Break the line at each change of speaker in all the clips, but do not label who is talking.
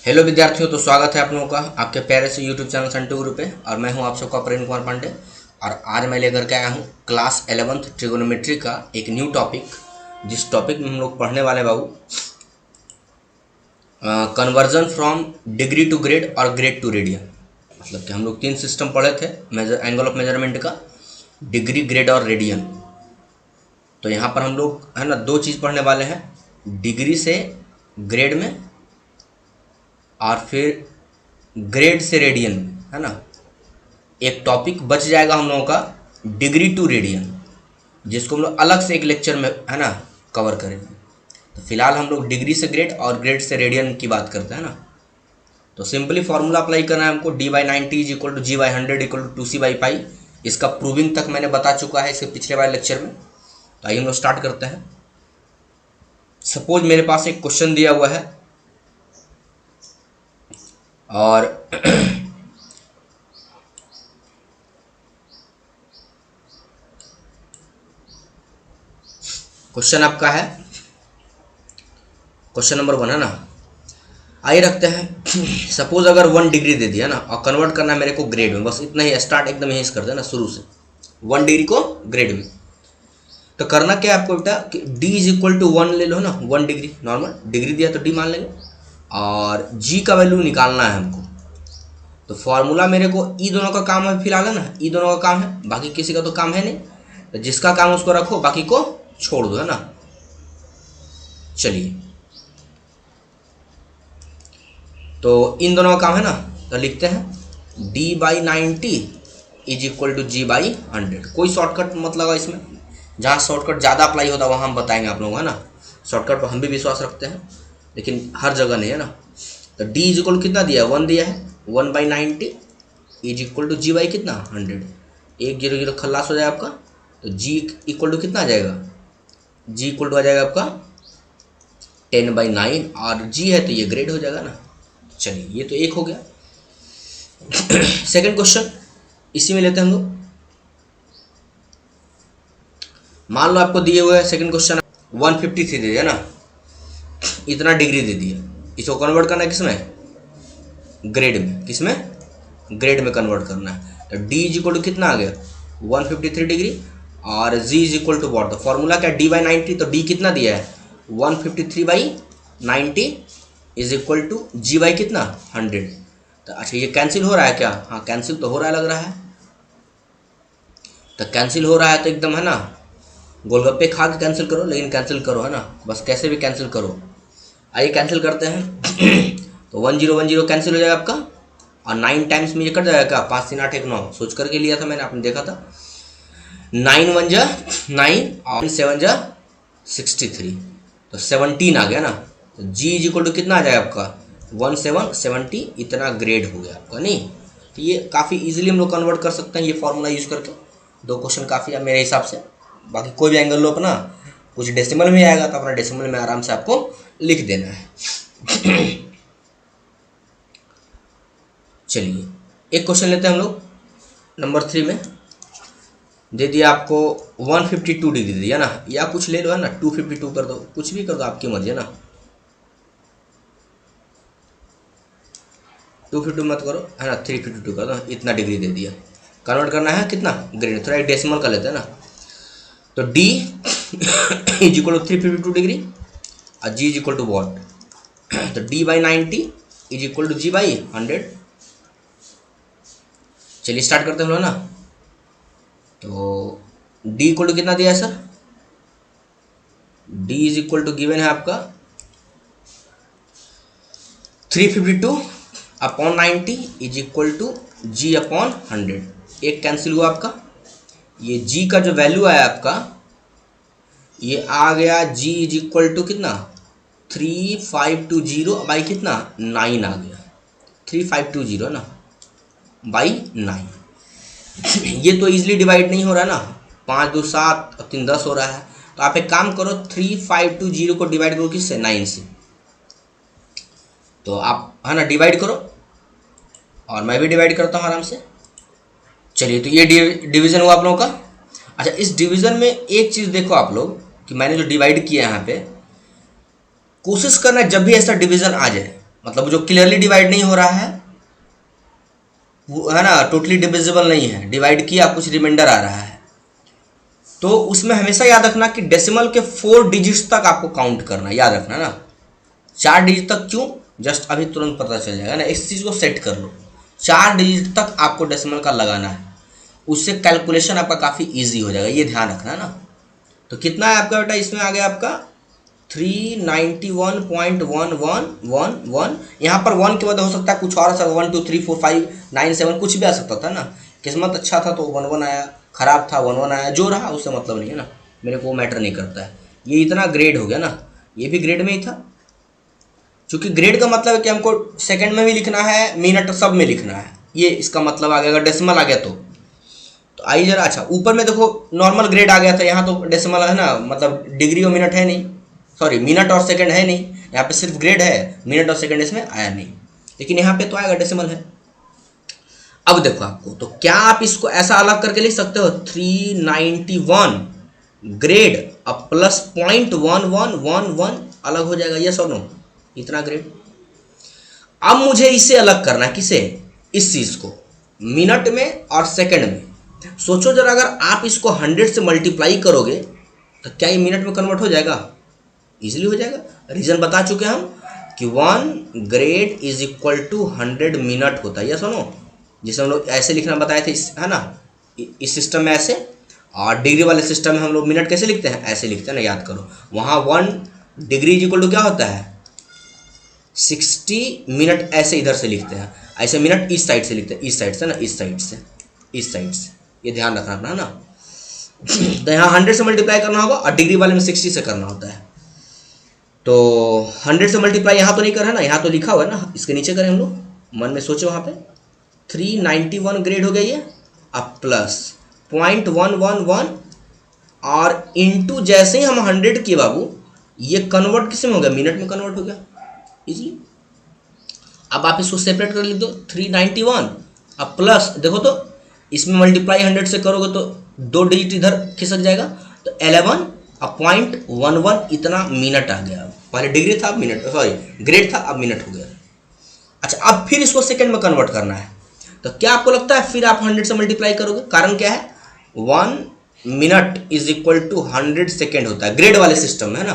Hello विद्यार्थियों, तो स्वागत है आप लोगों का आपके प्यारे से यूट्यूब चैनल संटू गुरु पे। और मैं हूं आप सबका प्रवीण कुमार पांडे। और आज मैं लेकर के आया हूं क्लास 11th ट्रिगोनोमेट्री का एक न्यू टॉपिक, जिस टॉपिक में हम लोग पढ़ने वाले हैं बाबू conversion from degree to grade और ग्रेड टू रेडियन। मतलब कि हम लोग 3 सिस्टम पढ़े थे एंगल ऑफ मेजरमेंट का, डिग्री, ग्रेड और रेडियन। तो यहाँ पर हम लोग है ना 2 चीज़ पढ़ने वाले हैं, डिग्री से ग्रेड में और फिर ग्रेड से रेडियन में, है ना। एक टॉपिक बच जाएगा हम लोगों का डिग्री टू रेडियन, जिसको हम लोग अलग से एक लेक्चर में है ना कवर करेंगे। तो फिलहाल हम लोग डिग्री से ग्रेड और ग्रेड से रेडियन की बात करते हैं ना। तो सिंपली फॉर्मूला अप्लाई करना है हमको, d/90 is equal to g/100 equal to 2c/पाई। इसका प्रूविंग तक मैंने बता चुका है इसके पिछले वाले लेक्चर में। तो आइए हम लोग स्टार्ट करते हैं। सपोज मेरे पास एक क्वेश्चन दिया हुआ है और क्वेश्चन आपका है क्वेश्चन नंबर 1, है ना। आइए रखते हैं। सपोज अगर 1 डिग्री दे दिया ना और कन्वर्ट करना है मेरे को ग्रेड में, बस इतना ही, स्टार्ट एकदम यहीं से कर देना शुरू से, 1 डिग्री को ग्रेड में। तो करना क्या है आपको बेटा कि d इज इक्वल टू 1 ले लो ना, 1 डिग्री नॉर्मल डिग्री दिया तो d मान लेंगे और g का वैल्यू निकालना है हमको। तो फॉर्मूला मेरे को ई दोनों का काम है फिलहाल, है ना, ई दोनों का काम है, बाकी किसी का तो काम है नहीं। तो जिसका काम उसको रखो, बाकी को छोड़ दो, है ना। चलिए, तो इन दोनों का काम है ना, तो लिखते हैं d/90 is equal to g/100। कोई शॉर्टकट मत लगा इसमें, जहाँ शॉर्टकट ज़्यादा अप्लाई होता है वहाँ हम बताएंगे आप लोगों को, है ना। शॉर्टकट पर हम भी विश्वास रखते हैं, लेकिन हर जगह नहीं, है ना। तो d इज इक्वल कितना दिया है, 1 दिया है, 1/90 इज इक्वल टू g/ कितना 100। 1 0 0 खल्लास हो जाएगा आपका। तो g इक्वल टू कितना आ जाएगा, g इक्वल टू आ जाएगा आपका 10/9 और g है तो ये ग्रेड हो जाएगा ना। चलिए, ये तो एक हो गया। सेकंड क्वेश्चन इसी में लेते हैं हम लोग। मान लो आपको दिए हुए सेकंड क्वेश्चन 153 दे दिया ना, इतना डिग्री दे दिया, इसको कन्वर्ट करना है किसमें, ग्रेड में। किसमें, ग्रेड में कन्वर्ट करना है। तो d इज इक्वल टू कितना आ गया 153 डिग्री और g is equal to what. तो फॉर्मूला क्या, d/90। तो d कितना दिया है 153/90 इज इक्वल टू g/ कितना 100। तो अच्छा, ये कैंसिल हो रहा है क्या, हाँ कैंसिल तो हो रहा है, लग रहा है। तो कैंसिल हो रहा है तो एकदम, है ना, गोलगप्पे खा के कैंसिल करो, लेकिन कैंसिल करो, है ना, बस कैसे भी कैंसिल करो। आइए कैंसिल करते हैं। तो 1 0 1 0 कैंसिल हो जाएगा आपका और 9 टाइम्स में ये कट जाएगा क्या, 5 3 8 1 9, सोच करके लिया था मैंने, आपने देखा था। 9 1 जा 9 और 7 जा 63, तो 17 आ गया ना। तो g इज इक्वल टू कितना आ जाएगा आपका 1770, इतना ग्रेड हो गया आपका। नहीं, तो ये काफ़ी इजीली हम लोग कन्वर्ट कर सकते हैं ये फॉर्मूला यूज़ करके। 2 क्वेश्चन काफ़ी है मेरे हिसाब से। बाकी कोई भी एंगल लो अपना, कुछ डेसिमल में आएगा तो अपना डेसिमल में आराम से आपको लिख देना है। चलिए, एक क्वेश्चन लेते हैं हम लोग नंबर 3 में। दे दिया आपको 152 डिग्री दिया ना, या कुछ ले लो, है ना, 252 कर दो, कुछ भी कर दो, आपकी मर्जी, है ना। 252 मत करो, है ना, 352 कर दो। इतना डिग्री दे दिया, कन्वर्ट करना है कितना ग्रेड, थोड़ा एक डेसिमल कर लेते हैं ना। तो d is equal to 352 degree और g is equal to what. तो d/90 is equal to g/100। चलिए स्टार्ट करते हैं हम लोग ना। तो d इक्वल टू कितना दिया है sir, d is equal to given है आपका 352/90 इज इक्वल टू g/100। एक कैंसिल हुआ आपका, ये g का जो वैल्यू आया आपका, ये आ गया g इज इक्वल टू कितना 3520 बाई कितना 9 आ गया, 3520 ना बाई 9। ये तो इजीली डिवाइड नहीं हो रहा ना, 5 2 7 और 3 10 हो रहा है। तो आप एक काम करो, 3520 को डिवाइड करो किससे, 9 से। तो आप, है ना, डिवाइड करो और मैं भी डिवाइड करता हूँ आराम से। चलिए, तो ये डिवीज़न हुआ आप लोगों का। अच्छा, इस डिवीज़न में एक चीज़ देखो आप लोग कि मैंने जो डिवाइड किया है यहाँ पे, कोशिश करना जब भी ऐसा डिवीज़न आ जाए मतलब जो क्लियरली डिवाइड नहीं हो रहा है वो है ना, टोटली डिविजिबल नहीं है, डिवाइड किया कुछ रिमाइंडर आ रहा है, तो उसमें हमेशा याद रखना कि डेसिमल के 4 डिजिट्स तक आपको काउंट करना, याद रखना ना। 4 डिजिट तक क्यों, जस्ट अभी तुरंत पता चल जाएगा ना, इस चीज़ को सेट कर लो। 4 डिजिट तक आपको डेसिमल का लगाना है, उससे कैलकुलेशन आपका काफ़ी इजी हो जाएगा, ये ध्यान रखना ना। तो कितना है आपका बेटा, इसमें आ गया आपका 391.1111। यहाँ पर 1 के बाद हो सकता है कुछ और, 1 2 3 4 5 9 7 कुछ भी आ सकता था ना। किस्मत अच्छा था तो 1 1 आया, ख़राब था 1 1 आया, जो रहा उससे मतलब नहीं है ना, मेरे को मैटर नहीं करता है। ये इतना ग्रेड हो गया ना, ये भी ग्रेड में ही था, क्योंकि ग्रेड का मतलब है कि हमको सेकंड में भी लिखना है, मिनट सब में लिखना है, ये इसका मतलब आ गया। अगर डेसिमल आ गया तो आइए जरा, अच्छा ऊपर में देखो नॉर्मल ग्रेड आ गया था, यहाँ तो डेसिमल है ना, मतलब डिग्री और मिनट है नहीं, सॉरी मिनट और सेकंड है नहीं, यहाँ पे सिर्फ ग्रेड है, मिनट और सेकंड इसमें आया नहीं, लेकिन यहाँ पे तो आएगा, डेसिमल है। अब देखो आपको, तो क्या आप इसको ऐसा अलग करके लिख सकते हो, 391 ग्रेड अब प्लस 0.1111 अलग हो जाएगा, यस और नो, इतना ग्रेड। अब मुझे इसे अलग करना है, किसे, इस चीज को मिनट में और सेकंड में। सोचो जरा, अगर आप इसको 100 से मल्टीप्लाई करोगे तो क्या ये मिनट में कन्वर्ट हो जाएगा, इजीली हो जाएगा। रीजन बता चुके हम कि 1 grade is equal to 100 minute होता है, यस और नो, जिसे हम लोग ऐसे लिखना बताए थे, है ना, इस सिस्टम में ऐसे, और डिग्री वाले सिस्टम में हम लोग मिनट कैसे लिखते हैं, ऐसे लिखते हैं ना, याद करो। वहाँ 1 डिग्री इज इक्वल टू क्या होता है, 60 मिनट, ऐसे इधर से लिखते हैं, ऐसे मिनट इस साइड से लिखते हैं, इस साइड से ना, इस साइड से, इस साइड से, ये ध्यान रखना अपना ना। तो यहाँ 100 से मल्टीप्लाई करना होगा और डिग्री वाले में 60 से करना होता है। तो 100 से मल्टीप्लाई यहाँ तो नहीं कर है ना, यहाँ तो लिखा हुआ है ना, इसके नीचे करें हम लोग, मन में सोचे वहाँ पे 391 ग्रेड हो गया ये, अब प्लस 0.111 और इंटू, जैसे ही हम 100 किए बाबू, ये कन्वर्ट किस में हो गया, मिनट में कन्वर्ट हो गया इजीली। अब आप इसको सेपरेट कर लिख दो, 391 अब प्लस, देखो तो इसमें मल्टीप्लाई 100 से करोगे तो 2 डिजिट इधर खिसक जाएगा, तो 11 अब 0.11 इतना मिनट आ गया। पहले डिग्री था, अब मिनट, सॉरी ग्रेड था, अब मिनट हो गया। अच्छा, अब फिर इसको सेकंड में कन्वर्ट करना है, तो क्या आपको लगता है फिर आप 100 से मल्टीप्लाई करोगे, कारण क्या है, 1 minute is equal to 100 second होता है ग्रेड वाले सिस्टम में, है ना।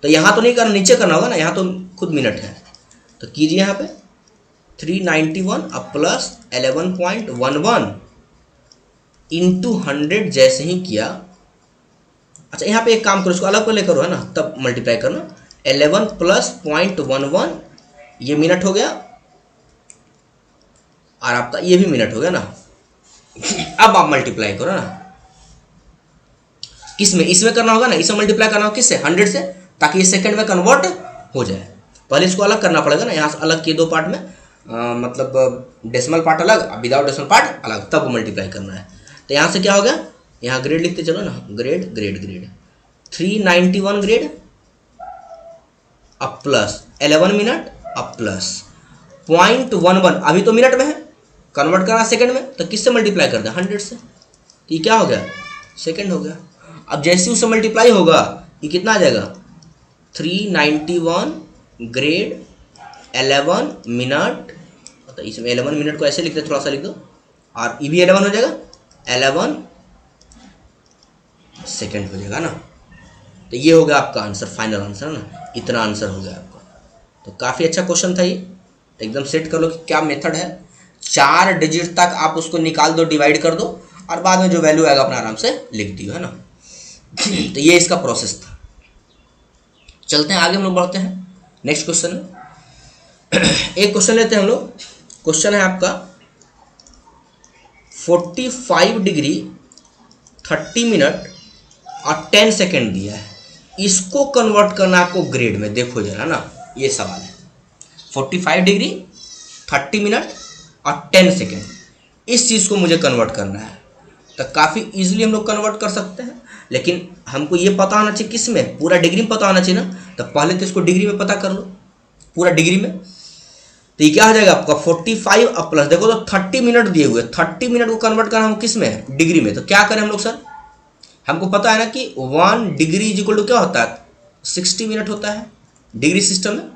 तो यहाँ तो नहीं करना, नीचे करना होगा ना, यहाँ तो खुद मिनट है, तो कीजिए यहाँ पे 391 अब प्लस 11.11 इंटू 100, जैसे ही किया, अच्छा यहाँ पे एक काम करो, इसको अलग पहले करो है ना, तब मल्टीप्लाई करना, 11 प्लस 0.11 ये मिनट हो गया, और आपका ये भी मिनट हो गया ना। अब आप मल्टीप्लाई करो ना, किसमें, इसमें करना होगा ना, इसमें मल्टीप्लाई करना होगा किससे, 100 से, ताकि ये सेकंड में कन्वर्ट हो जाए। पहले इसको अलग करना पड़ेगा ना, यहाँ से अलग किए 2 पार्ट में, मतलब डेसिमल पार्ट अलग, विदाउट डेसिमल पार्ट अलग, तब मल्टीप्लाई करना है। तो यहाँ से क्या हो गया, यहाँ ग्रेड लिखते चलो ना, ग्रेड ग्रेड ग्रेड 391 ग्रेड अब प्लस 11 मिनट अब प्लस 0.11, अभी तो मिनट में है, कन्वर्ट करना सेकंड में, तो किससे मल्टीप्लाई कर दें, 100 से, तो ये क्या हो गया, सेकंड हो गया। अब जैसे उससे मल्टीप्लाई होगा ये कितना आ जाएगा, 391 ग्रेड 11 मिनट, तो इसमें 11 मिनट को ऐसे लिखते, थोड़ा सा लिख दो, और ये भी 11 हो जाएगा, 11 सेकंड हो जाएगा ना। तो ये हो गया आपका आंसर, फाइनल आंसर ना, इतना आंसर हो गया आपका। तो काफ़ी अच्छा क्वेश्चन था ये, तो एकदम सेट कर लो कि क्या मेथड है, 4 डिजिट तक आप उसको निकाल दो, डिवाइड कर दो, और बाद में जो वैल्यू आएगा अपना आराम से लिख दियो, है ना। तो ये इसका प्रोसेस था। चलते हैं आगे, हम लोग बढ़ते हैं नेक्स्ट क्वेश्चन में। एक क्वेश्चन लेते हैं हम लोग, क्वेश्चन है आपका 45 डिग्री 30 मिनट और 10 सेकेंड दिया है, इसको कन्वर्ट करना आपको ग्रेड में, देखो जरा ना, ये सवाल है। 45 डिग्री 30 मिनट और 10 सेकेंड, इस चीज़ को मुझे कन्वर्ट करना है। तो काफ़ी इजीली हम लोग कन्वर्ट कर सकते हैं, लेकिन हमको ये पता होना चाहिए किस में, पूरा डिग्री में पता होना चाहिए ना। तो पहले तो इसको डिग्री में पता कर लो, पूरा डिग्री में। तो ये क्या हो जाएगा आपका 45 अब प्लस, देखो तो 30 मिनट दिए हुए, 30 मिनट को कन्वर्ट करना हम किस में, डिग्री में। तो क्या करें हम लोग सर, हमको पता है ना कि 1 डिग्री इज इक्वल टू क्या होता है, 60 मिनट होता है डिग्री सिस्टम में,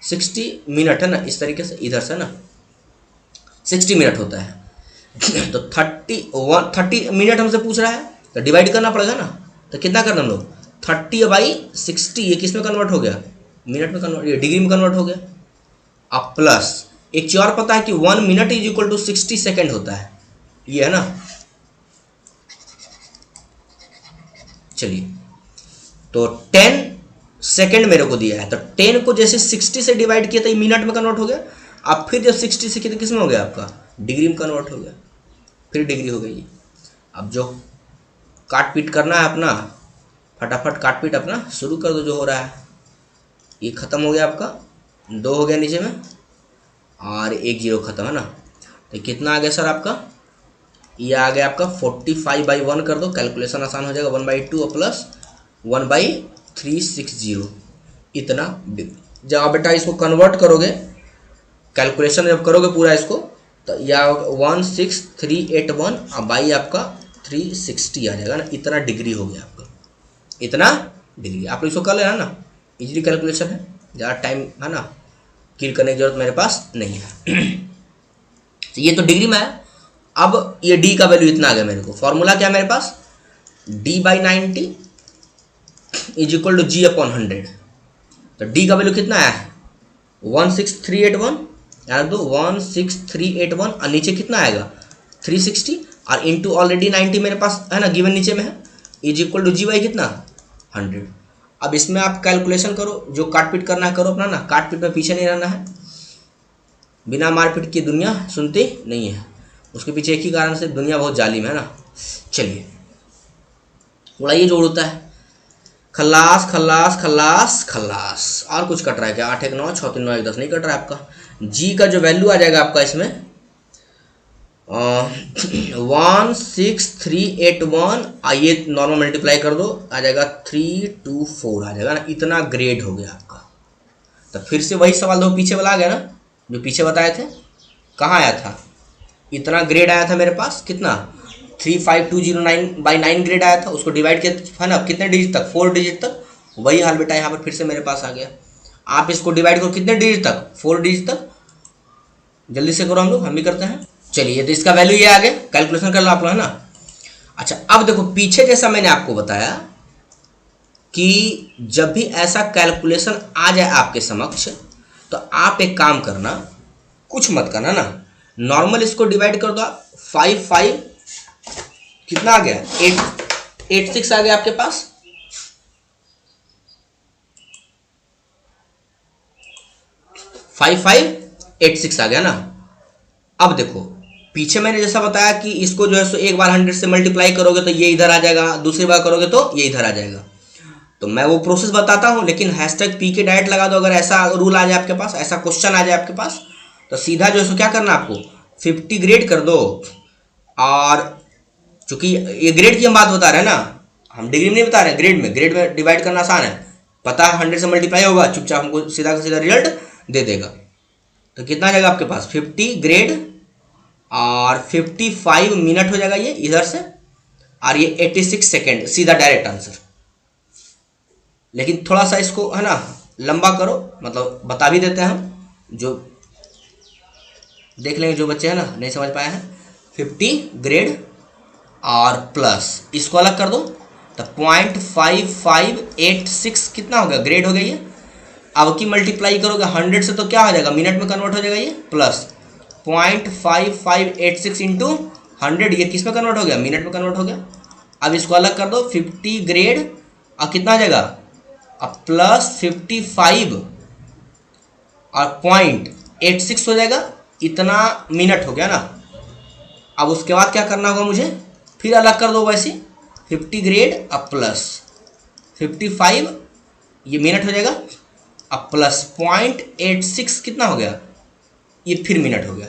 60 मिनट है ना, इस तरीके से इधर से ना 60 मिनट होता है। तो 30 मिनट हमसे पूछ रहा है तो डिवाइड करना पड़ेगा ना। तो कितना करना हम लोग 30/60, ये किस में कन्वर्ट हो गया, मिनट में कन्वर्ट, ये डिग्री में कन्वर्ट हो गया। अब प्लस एक चीज और पता है कि 1 minute is equal to 60 second होता है, ये है ना। चलिए तो 10 सेकेंड मेरे को दिया है, तो 10 को जैसे 60 से डिवाइड किया तो ये मिनट में कन्वर्ट हो गया। अब फिर जब 60 से कितने किस में हो गया आपका, डिग्री में कन्वर्ट हो गया, फिर डिग्री हो गई। अब जो काट पीट करना है अपना, फटाफट काट पीट अपना शुरू कर दो जो हो रहा है। ये खत्म हो गया आपका, 2 हो गया नीचे में और 1 0 खत्म है ना। तो कितना आ गया सर आपका, ये आ गया आपका 45/1 कर दो, कैलकुलेशन आसान हो जाएगा। 1/2 प्लस 1/360 इतना। जब आप बेटा इसको कन्वर्ट करोगे, कैलकुलेशन जब करोगे पूरा इसको, तो यह 16381 और बाई आपका 360 आ जाएगा ना। इतना डिग्री हो गया आपका, इतना डिग्री। आप लोग इसको कर लेना ना, इजीली कैलकुलेशन है, ज़्यादा टाइम है ना किल करने की जरूरत मेरे पास नहीं है। तो ये तो डिग्री में है। अब ये d का वैल्यू इतना आ गया मेरे को। फॉर्मूला क्या है मेरे पास, d/90 is equal to g/100। तो d का वैल्यू कितना आया है 16381, याद दो 16381 और नीचे कितना आएगा 360 और इंटू ऑलरेडी 90 मेरे पास है ना, गिवन नीचे में है, इज इक्वल टू g/, कितना 100। अब इसमें आप कैलकुलेशन करो, जो काट पीट करना है करो अपना ना, काट पीट में पीछे नहीं रहना है। बिना मारपीट की दुनिया सुनती नहीं है, उसके पीछे एक ही कारण से, दुनिया बहुत जालिम है ना। चलिए उड़ाइए जो उड़ता है, खल्लास खल्लास खल्लास खल्लास। और कुछ कट रहा है क्या, 8 1 9 6 3 9 1 10 नहीं कट रहा है आपका। जी का जो वैल्यू आ जाएगा आपका इसमें 16381, आइए नॉर्मल मल्टीप्लाई कर दो, आ जाएगा 324 आ जाएगा ना। इतना ग्रेड हो गया आपका। तो फिर से वही सवाल दो पीछे वाला आ गया ना, जो पीछे बताए थे। कहाँ आया था, इतना ग्रेड आया था मेरे पास, कितना 35209/9 ग्रेड आया था। उसको डिवाइड किया है ना कितने डिजिट तक, 4 डिजिट तक। वही हाल बेटा यहाँ पर फिर से मेरे पास आ गया। आप इसको डिवाइड करो कितने डिजिट तक, 4 डिजिट तक। जल्दी से करो, हम भी करते हैं। चलिए तो इसका वैल्यू ये आ गया, कैलकुलेशन कर लो आप लोग है ना। अच्छा अब देखो पीछे जैसा मैंने आपको बताया कि जब भी ऐसा कैलकुलेशन आ जाए आपके समक्ष, तो आप एक काम करना, कुछ मत करना ना, नॉर्मल इसको डिवाइड कर दो आप। 5 कितना आ गया 886 आ गया आपके पास। 5586 आ गया ना। अब देखो पीछे मैंने जैसा बताया कि इसको जो है सो एक बार 100 से मल्टीप्लाई करोगे तो ये इधर आ जाएगा, दूसरी बार करोगे तो ये इधर आ जाएगा। तो मैं वो प्रोसेस बताता हूँ, लेकिन #PK डायरेक्ट लगा दो। अगर ऐसा रूल आ जाए आपके पास, ऐसा क्वेश्चन आ जाए आपके पास, तो सीधा जो है सो क्या करना आपको 50 ग्रेड कर दो। और चूंकि ये ग्रेड की हम बात बता रहे हैं ना, हम डिग्री में नहीं बता रहे हैं, ग्रेड में डिवाइड करना आसान है, पता है 100 से मल्टीप्लाई होगा, चुपचाप हमको सीधा का सीधा रिजल्ट दे देगा। तो कितना आ जाएगा आपके पास 50 ग्रेड और 55 मिनट हो जाएगा ये इधर से, और ये 86 सेकेंड, सीधा डायरेक्ट आंसर। लेकिन थोड़ा सा इसको है ना लंबा करो, मतलब बता भी देते हैं हम, जो देख लेंगे जो बच्चे हैं ना नहीं समझ पाए हैं। 50 ग्रेड और प्लस इसको अलग कर दो, तो 0.5586 कितना हो गया ग्रेड हो गया ये। अब की मल्टीप्लाई करोगे 100 से तो क्या हो जाएगा, मिनट में कन्वर्ट हो जाएगा ये, प्लस 0.5586 इंटू 100, ये किस में कन्वर्ट हो गया, मिनट में कन्वर्ट हो गया। अब इसको अलग कर दो, 50 ग्रेड और कितना आ जाएगा, अब प्लस 55 और 0.86 हो जाएगा, इतना मिनट हो गया ना। अब उसके बाद क्या करना होगा मुझे, फिर अलग कर दो वैसे, 50 ग्रेड अब प्लस 55 ये मिनट हो जाएगा, अब प्लस 0.86 कितना हो गया, ये फिर मिनट हो गया।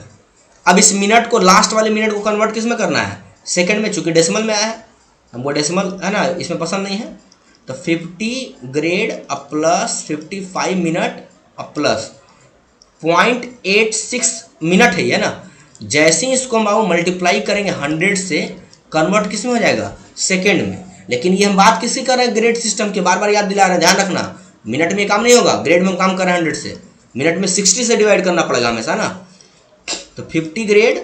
अब इस मिनट को, लास्ट वाले मिनट को कन्वर्ट किस में करना है, सेकंड में, चूंकि डेसिमल में आया है, हमको डेसिमल है ना इसमें पसंद नहीं है। तो 50 ग्रेड अब प्लस 55 मिनट अब प्लस 0.86 मिनट है ये ना। जैसे ही इसको हम मल्टीप्लाई करेंगे 100 से, कन्वर्ट किस में हो जाएगा, सेकेंड में। लेकिन ये हम बात किसकी कर रहे हैं, ग्रेड सिस्टम के, बार बार याद दिला रहे हैं, ध्यान रखना। मिनट में काम नहीं होगा, ग्रेड में काम कर रहे हैं 100 से। मिनट में 60 से डिवाइड करना पड़ेगा हमेशा ना। तो 50 ग्रेड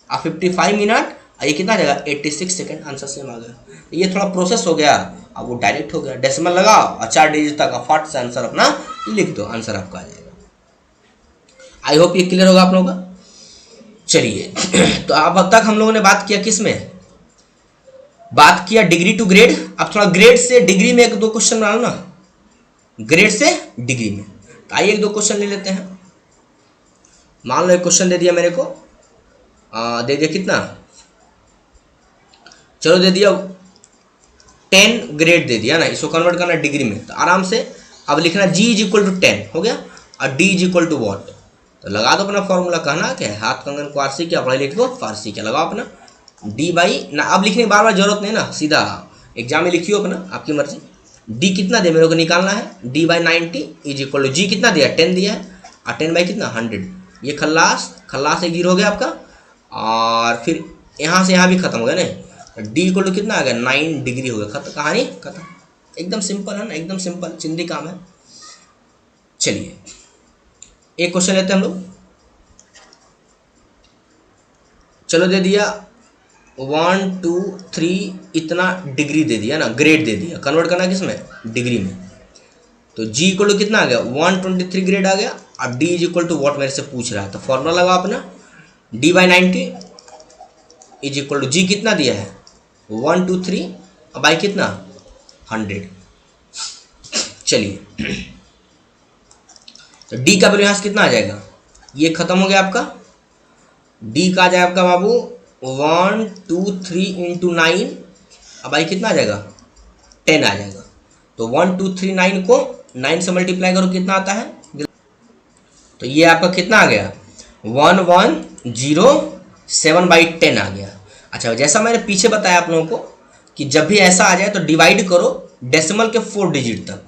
और 55 मिनट, ये कितना आ जाएगा 86 सेकेंड। आंसर सेम आ गया। ये थोड़ा प्रोसेस हो गया, अब वो डायरेक्ट हो गया। डेसिमल लगाओ और 4 डिजिट तक फट से आंसर अपना लिख दो, आंसर आपका आ जाएगा। आई होप ये क्लियर होगा आप लोगों का। चलिए तो अब तक हम लोगों ने बात किया किस में, बात किया डिग्री टू ग्रेड। अब थोड़ा ग्रेड से डिग्री में 1-2 क्वेश्चन बना लो ना, ग्रेड से डिग्री में। तो आइए 1-2 क्वेश्चन ले लेते हैं। मान लो एक क्वेश्चन दे दिया मेरे को, दे दिया कितना, चलो दे दिया 10 ग्रेड दे दिया ना, इसको कन्वर्ट करना डिग्री में। तो आराम से अब लिखना G = 10 हो गया और D = वॉट। तो लगा दो अपना फॉर्मूला। कहना क्या है, हाथ कंगन को आरसी क्या, पढ़े लिखे को फारसी क्या, लगाओ अपना D बाई ना। अब लिखने की बार बार जरूरत नहीं ना, सीधा एग्जाम में लिखियो अपना, आपकी मर्जी। D कितना दे मेरे को निकालना है, D/90 = G कितना दिया 10 दिया है, और 10 बाई कितना 100। ये खल्लास खल्लास एक 0 हो गया आपका, और फिर यहाँ से यहाँ भी खत्म हो गया नहीं। D = कितना आ गया 9 डिग्री हो गया, खत्म, कहानी खत्म। एकदम सिंपल है ना, एकदम सिंपल चिंदी काम है। चलिए एक क्वेश्चन लेते हैं हम लोग। चलो दे दिया 1 2 3 इतना डिग्री दे दिया ना, ग्रेड दे दिया, कन्वर्ट करना किसमें, डिग्री में। तो G = कितना आ गया 123 ग्रेड आ गया, और D = वॉट मेरे से पूछ रहा है। तो फॉर्मूला लगाओ अपना, D/90 = G कितना दिया है 123 बाई कितना 100। चलिए तो D का वैल्यू यहाँ से कितना आ जाएगा, ये खत्म हो गया आपका। D का आ जाएगा आपका बाबू 123 × 9, अब भाई कितना आ जाएगा 10 आ जाएगा। तो 1239 को 9 से मल्टीप्लाई करो, कितना आता है, तो ये आपका कितना आ गया 1107/10 आ गया। अच्छा, जैसा मैंने पीछे बताया आप लोगों को कि जब भी ऐसा आ जाए तो डिवाइड करो डेसिमल के 4 डिजिट तक।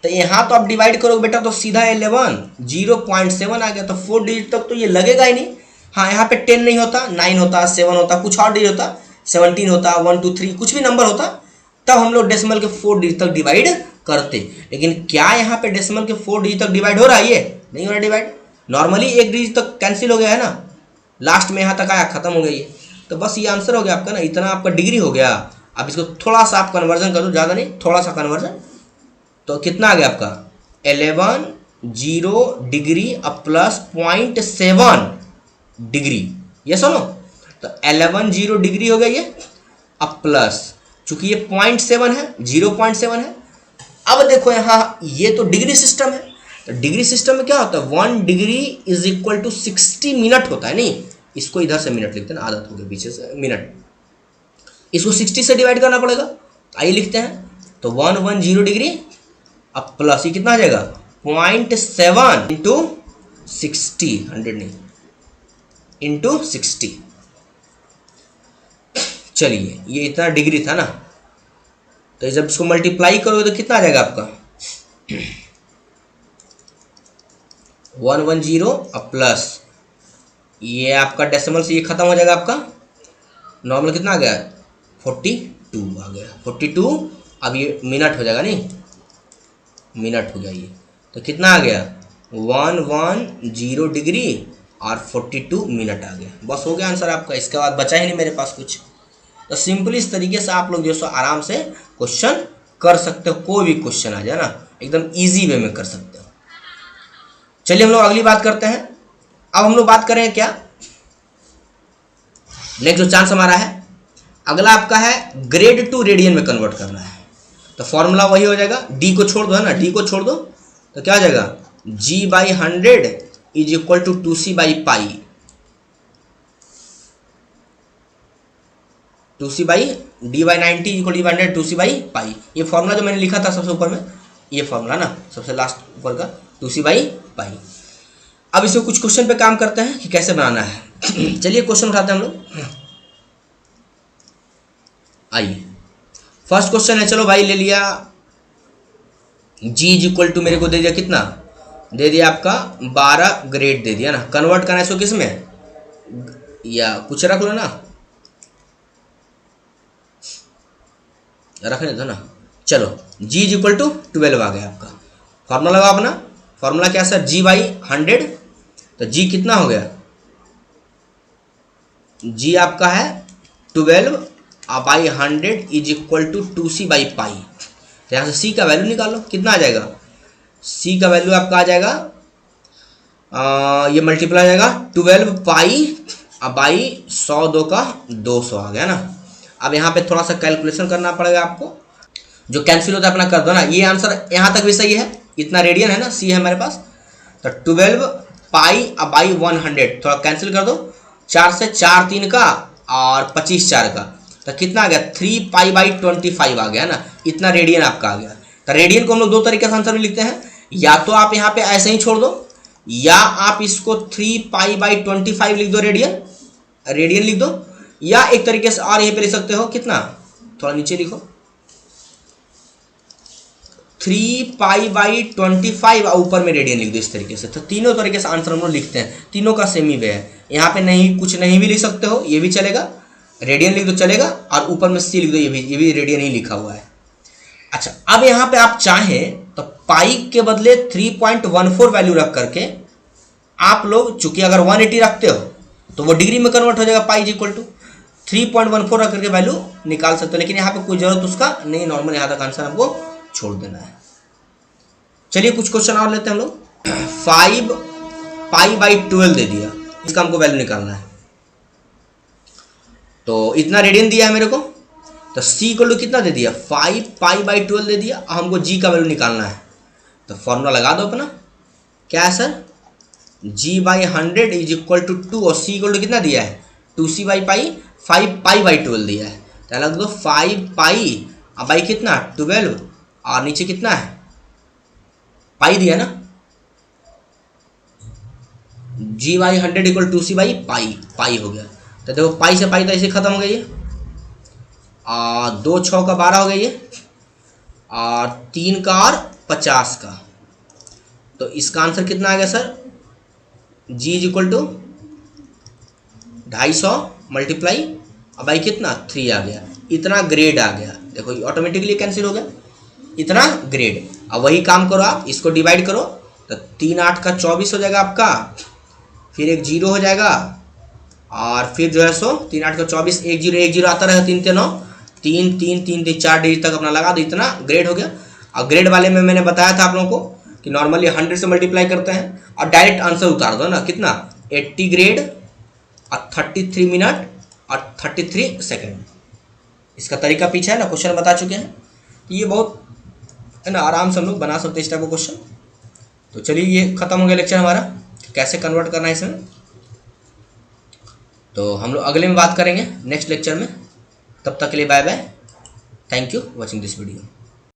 तो यहाँ तो आप डिवाइड करोगे बेटा तो सीधा 11 0.7 आ गया, तो 4 डिजिट तक तो ये लगेगा ही नहीं। हाँ, यहाँ पे 10 नहीं होता, 9 होता, 7 होता, कुछ और डिजिट होता, 17 होता, 1 2 3 कुछ भी नंबर होता, तब हम लोग डेसिमल के 4 डिजिट तक डिवाइड करते। लेकिन क्या यहाँ पे डेसिमल के 4 डिजिट तक डिवाइड हो रहा है, ये नहीं हो रहा डिवाइड। नॉर्मली 1 डिजिट तक कैंसिल हो गया है ना, लास्ट में यहाँ तक आया, खत्म हो गई है। तो बस ये आंसर हो गया आपका ना, इतना आपका डिग्री हो गया। अब इसको थोड़ा सा आप कन्वर्जन कर दो, ज़्यादा नहीं, थोड़ा सा कन्वर्जन। तो कितना आ गया आपका 11 डिग्री अब प्लस 0.7 डिग्री, ये सुनो। तो 11 डिग्री हो गया ये, अब प्लस, चूंकि ये 0.7 है, 0.7 है। अब देखो यहाँ ये तो डिग्री सिस्टम है, तो डिग्री सिस्टम में क्या होता है 1 डिग्री = 60 मिनट होता है। नहीं, इसको इधर से मिनट लिखते हैं ना, आदत हो गई पीछे से मिनट, इसको 60 से डिवाइड करना पड़ेगा। आइए लिखते हैं, तो 110 डिग्री अब प्लस ये कितना आ जाएगा 0.7 × 60, 100 नहीं, × 60। चलिए ये इतना डिग्री था ना, तो जब इसको मल्टीप्लाई करोगे तो कितना आ जाएगा आपका 110 अब प्लस ये आपका डेसिमल से ये खत्म हो जाएगा आपका, नॉर्मल कितना आ गया 42 आ गया, 42। अब ये मिनट हो जाएगा, नहीं मिनट हो गया ये, तो कितना आ गया 110 डिग्री और 42 मिनट आ गया। बस हो गया आंसर आपका, इसके बाद बचा ही नहीं मेरे पास कुछ। तो सिंपली इस तरीके से आप लोग जो सो आराम से क्वेश्चन कर सकते हो, कोई भी क्वेश्चन आ जाए ना एकदम इजी वे में कर सकते हो। चलिए हम लोग अगली बात करते हैं। अब हम लोग बात करें क्या, नेक्स्ट जो चांस हमारा है अगला आपका है ग्रेड टू रेडियन में कन्वर्ट करना है। तो फॉर्मूला वही हो जाएगा, डी को छोड़ दो है ना, डी को छोड़ दो तो क्या हो जाएगा G/100 = 2C/π, 2C/D/90 = 100 2C/π। ये फॉर्मूला जो मैंने लिखा था सबसे ऊपर में, ये फॉर्मूला ना सबसे लास्ट ऊपर का 2C/π। अब इसको कुछ क्वेश्चन पे काम करते हैं कि कैसे बनाना है। चलिए क्वेश्चन उठाते हैं हम लोग। आइए फर्स्ट क्वेश्चन है, चलो भाई ले लिया G = मेरे को दे दिया कितना, दे दिया आपका 12 ग्रेड दे दिया ना। कन्वर्ट करना है इसको किस में, या कुछ रख लो ना, रखने दो ना। चलो G = 12 आ गया आपका, फॉर्मूला लगाओ अपना फॉर्मूला क्या है सर, जी बाई 100। तो जी कितना हो गया, जी आपका है 12 by 100 is equal to 2c by pi. तो यहाँ से c का वैल्यू निकालो, कितना आ जाएगा, c का वैल्यू आपका आ जाएगा ये मल्टीप्लाई आ जाएगा 12 पाई बाई 100 2 का 200 आ गया ना। अब यहाँ पे थोड़ा सा कैलकुलेशन करना पड़ेगा आपको, जो कैंसिल होता है अपना कर दो ना। ये आंसर यहाँ तक भी सही है, इतना रेडियन है ना, सी है हमारे पास। तो 12 पाई बाई 100 थोड़ा कैंसिल कर दो, 4 से 4 3 का और 25 4 का, तो कितना आ गया 3 पाई बाई 25 आ गया ना, इतना रेडियन आपका आ गया। तो रेडियन को हम लोग दो तरीके से आंसर में लिखते हैं, या तो आप यहाँ पे ऐसे ही छोड़ दो, या आप इसको 3 पाई बाई 25 लिख दो, रेडियन लिख दो, या एक तरीके से और यहीं पे लिख सकते हो, कितना थोड़ा नीचे लिखो 3 पाई बाई 25 और ऊपर में रेडियन लिख दो इस तरीके से। तो तीनों तरीके से आंसर हम लोग लिखते हैं, तीनों का सेम ही वे है। यहाँ पे नहीं कुछ नहीं भी लिख सकते हो, ये भी चलेगा, रेडियन लिख दो चलेगा, और ऊपर में सी लिख दो, ये भी रेडियन ही लिखा हुआ है। अच्छा, अब यहाँ पे आप चाहें तो पाई के बदले 3.14 वैल्यू रख करके आप लोग, चूंकि अगर 180 रखते हो तो वो डिग्री में कन्वर्ट हो जाएगा, पाई इज इक्वल टू 3.14 रख करके वैल्यू निकाल सकते हो, लेकिन यहाँ पे कोई जरूरत उसका नहीं, नॉर्मल यहाँ तक आंसर आपको छोड़ देना है। चलिए कुछ क्वेश्चन और लेते हैं हम लोग। 5 पाई बाई 12 दे दिया, इसका हमको वैल्यू निकालना है। तो इतना रेडियन दिया है मेरे को, तो सी इक्वल टू कितना दे दिया, 5 पाई बाई 12 दे दिया, और हमको जी का वैल्यू निकालना है। तो फॉर्मूला लगा दो अपना, क्या है sir, g by 100 is equal to 2, और सी इक्वल टू कितना दिया है 2c by pi, 5 pi by 12 दिया है। तो लग दो 5 पाई और बाई कितना 12, और नीचे कितना है पाई दिया ना, G by 100 equal 2c by pi हो गया। तो देखो पाई से पाई तो ऐसे खत्म हो गई है, और 2 6 का 12 हो गई है, और 3 का और 50 का। तो इसका आंसर कितना आ गया sir, g is equal to 250 multiply अब भाई कितना 3 आ गया, इतना ग्रेड आ गया। देखो ऑटोमेटिकली कैंसिल हो गया, इतना ग्रेड। अब वही काम करो आप, इसको डिवाइड करो, तो 3 8 का 24 हो जाएगा आपका, फिर एक 0 हो जाएगा, और फिर जो है सो 3 8 का 24, 1 0 आता रहेगा, 3 3 9 3 3 3 3 4 डिजिट तक अपना लगा दो, इतना ग्रेड हो गया। और ग्रेड वाले में मैंने बताया था आप लोगों को कि नॉर्मली 100 से मल्टीप्लाई करते हैं और डायरेक्ट आंसर उतार दो ना, कितना 80 ग्रेड और 33 मिनट और 33 सेकंड। इसका तरीका पीछे है ना, क्वेश्चन बता चुके हैं। ये बहुत है ना, आराम से हम लोग बना सकते हैं इस टाइप का क्वेश्चन। तो चलिए ये खत्म हो गया लेक्चर हमारा, कैसे कन्वर्ट करना है इसमें। तो हम लोग अगले में बात करेंगे नेक्स्ट लेक्चर में। तब तक के लिए bye bye, thank you watching this video.